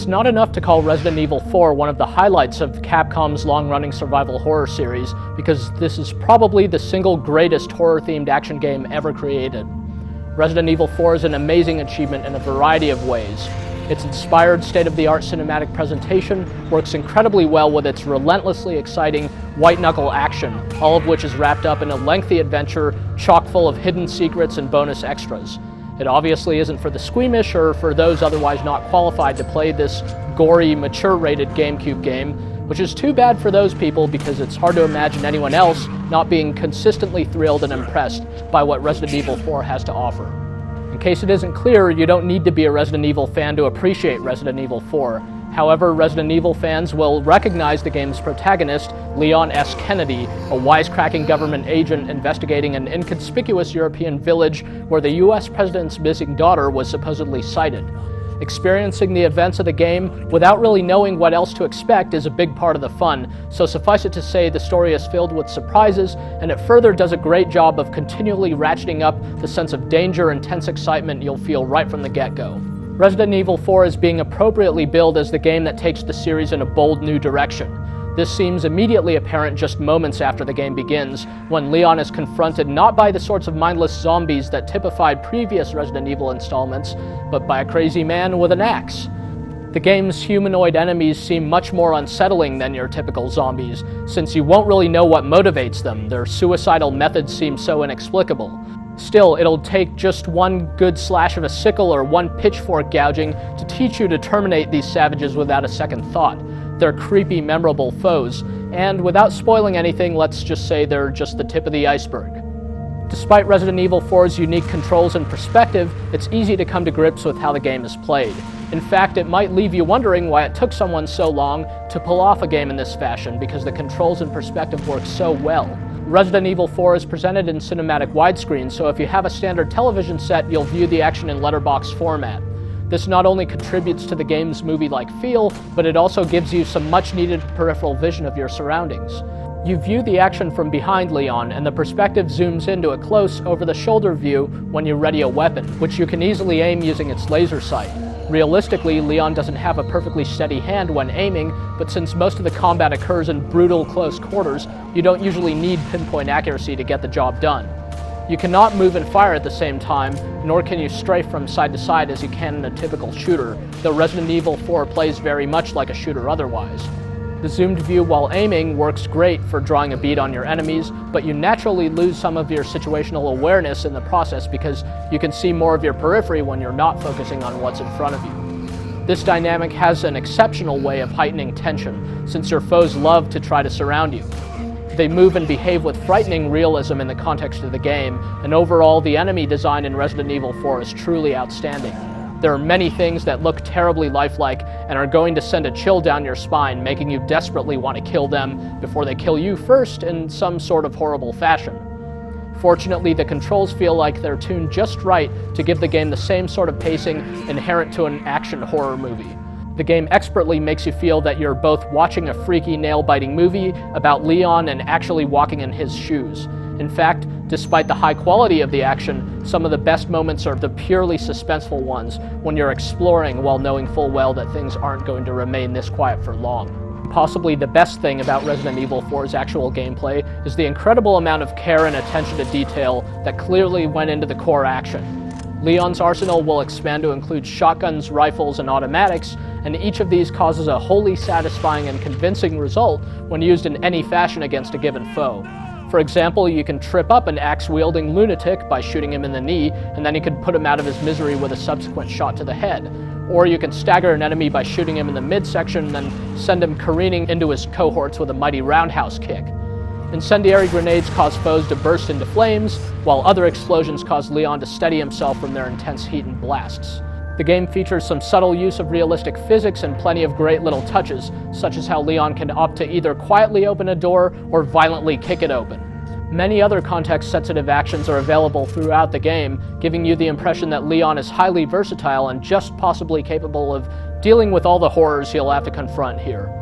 It's not enough to call Resident Evil 4 one of the highlights of Capcom's long-running survival horror series, because this is probably the single greatest horror-themed action game ever created. Resident Evil 4 is an amazing achievement in a variety of ways. Its inspired state-of-the-art cinematic presentation works incredibly well with its relentlessly exciting white-knuckle action, all of which is wrapped up in a lengthy adventure chock full of hidden secrets and bonus extras. It obviously isn't for the squeamish or for those otherwise not qualified to play this gory, mature-rated GameCube game, which is too bad for those people because it's hard to imagine anyone else not being consistently thrilled and impressed by what Resident Evil 4 has to offer. In case it isn't clear, you don't need to be a Resident Evil fan to appreciate Resident Evil 4. However, Resident Evil fans will recognize the game's protagonist, Leon S. Kennedy, a wisecracking government agent investigating an inconspicuous European village where the US president's missing daughter was supposedly sighted. Experiencing the events of the game without really knowing what else to expect is a big part of the fun, so suffice it to say the story is filled with surprises, and it further does a great job of continually ratcheting up the sense of danger and tense excitement you'll feel right from the get-go. Resident Evil 4 is being appropriately billed as the game that takes the series in a bold new direction. This seems immediately apparent just moments after the game begins, when Leon is confronted not by the sorts of mindless zombies that typified previous Resident Evil installments, but by a crazy man with an axe. The game's humanoid enemies seem much more unsettling than your typical zombies, since you won't really know what motivates them. Their suicidal methods seem so inexplicable. Still, it'll take just one good slash of a sickle or one pitchfork gouging to teach you to terminate these savages without a second thought. They're creepy, memorable foes, and without spoiling anything, let's just say they're just the tip of the iceberg. Despite Resident Evil 4's unique controls and perspective, it's easy to come to grips with how the game is played. In fact, it might leave you wondering why it took someone so long to pull off a game in this fashion, because the controls and perspective work so well. Resident Evil 4 is presented in cinematic widescreen, so if you have a standard television set, you'll view the action in letterbox format. This not only contributes to the game's movie-like feel, but it also gives you some much-needed peripheral vision of your surroundings. You view the action from behind Leon, and the perspective zooms into a close, over-the-shoulder view when you ready a weapon, which you can easily aim using its laser sight. Realistically, Leon doesn't have a perfectly steady hand when aiming, but since most of the combat occurs in brutal close quarters, you don't usually need pinpoint accuracy to get the job done. You cannot move and fire at the same time, nor can you strafe from side to side as you can in a typical shooter, though Resident Evil 4 plays very much like a shooter otherwise. The zoomed view while aiming works great for drawing a bead on your enemies, but you naturally lose some of your situational awareness in the process because you can see more of your periphery when you're not focusing on what's in front of you. This dynamic has an exceptional way of heightening tension, since your foes love to try to surround you. They move and behave with frightening realism in the context of the game, and overall the enemy design in Resident Evil 4 is truly outstanding. There are many things that look terribly lifelike and are going to send a chill down your spine, making you desperately want to kill them before they kill you first in some sort of horrible fashion. Fortunately, the controls feel like they're tuned just right to give the game the same sort of pacing inherent to an action horror movie. The game expertly makes you feel that you're both watching a freaky, nail-biting movie about Leon and actually walking in his shoes. In fact, despite the high quality of the action, some of the best moments are the purely suspenseful ones, when you're exploring while knowing full well that things aren't going to remain this quiet for long. Possibly the best thing about Resident Evil 4's actual gameplay is the incredible amount of care and attention to detail that clearly went into the core action. Leon's arsenal will expand to include shotguns, rifles, and automatics, and each of these causes a wholly satisfying and convincing result when used in any fashion against a given foe. For example, you can trip up an axe-wielding lunatic by shooting him in the knee, and then you can put him out of his misery with a subsequent shot to the head. Or you can stagger an enemy by shooting him in the midsection and then send him careening into his cohorts with a mighty roundhouse kick. Incendiary grenades cause foes to burst into flames, while other explosions cause Leon to steady himself from their intense heat and blasts. The game features some subtle use of realistic physics and plenty of great little touches, such as how Leon can opt to either quietly open a door or violently kick it open. Many other context-sensitive actions are available throughout the game, giving you the impression that Leon is highly versatile and just possibly capable of dealing with all the horrors he'll have to confront here.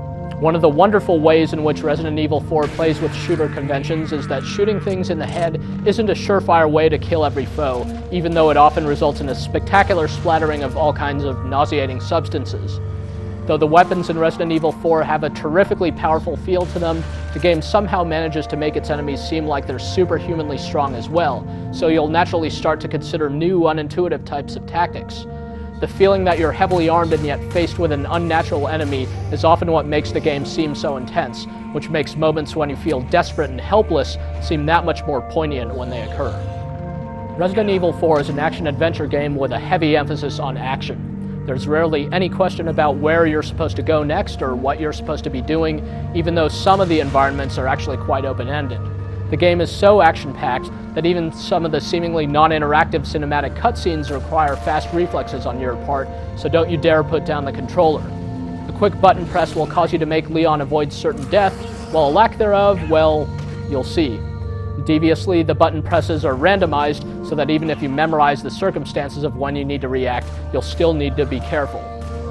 One of the wonderful ways in which Resident Evil 4 plays with shooter conventions is that shooting things in the head isn't a surefire way to kill every foe, even though it often results in a spectacular splattering of all kinds of nauseating substances. Though the weapons in Resident Evil 4 have a terrifically powerful feel to them, the game somehow manages to make its enemies seem like they're superhumanly strong as well, so you'll naturally start to consider new, unintuitive types of tactics. The feeling that you're heavily armed and yet faced with an unnatural enemy is often what makes the game seem so intense, which makes moments when you feel desperate and helpless seem that much more poignant when they occur. Resident Evil 4 is an action-adventure game with a heavy emphasis on action. There's rarely any question about where you're supposed to go next or what you're supposed to be doing, even though some of the environments are actually quite open-ended. The game is so action-packed that even some of the seemingly non-interactive cinematic cutscenes require fast reflexes on your part, so don't you dare put down the controller. A quick button press will cause you to make Leon avoid certain death, while a lack thereof, well, you'll see. Deviously, the button presses are randomized so that even if you memorize the circumstances of when you need to react, you'll still need to be careful.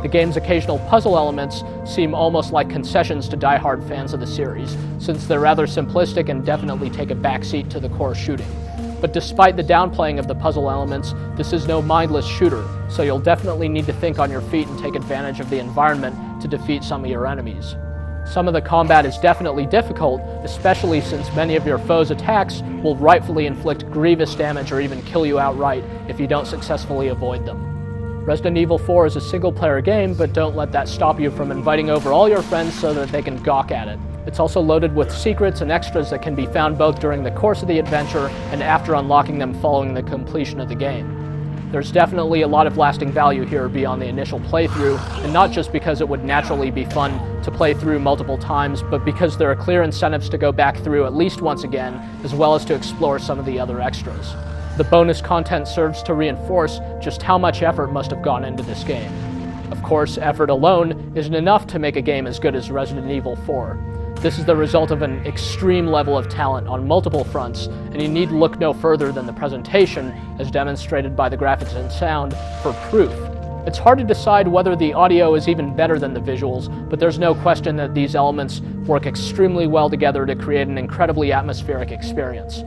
The game's occasional puzzle elements seem almost like concessions to die-hard fans of the series, since they're rather simplistic and definitely take a backseat to the core shooting. But despite the downplaying of the puzzle elements, this is no mindless shooter, so you'll definitely need to think on your feet and take advantage of the environment to defeat some of your enemies. Some of the combat is definitely difficult, especially since many of your foes' attacks will rightfully inflict grievous damage or even kill you outright if you don't successfully avoid them. Resident Evil 4 is a single-player game, but don't let that stop you from inviting over all your friends so that they can gawk at it. It's also loaded with secrets and extras that can be found both during the course of the adventure and after unlocking them following the completion of the game. There's definitely a lot of lasting value here beyond the initial playthrough, and not just because it would naturally be fun to play through multiple times, but because there are clear incentives to go back through at least once again, as well as to explore some of the other extras. The bonus content serves to reinforce just how much effort must have gone into this game. Of course, effort alone isn't enough to make a game as good as Resident Evil 4. This is the result of an extreme level of talent on multiple fronts, and you need look no further than the presentation, as demonstrated by the graphics and sound, for proof. It's hard to decide whether the audio is even better than the visuals, but there's no question that these elements work extremely well together to create an incredibly atmospheric experience.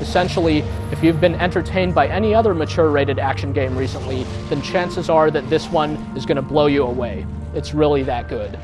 Essentially, if you've been entertained by any other mature-rated action game recently, then chances are that this one is going to blow you away. It's really that good.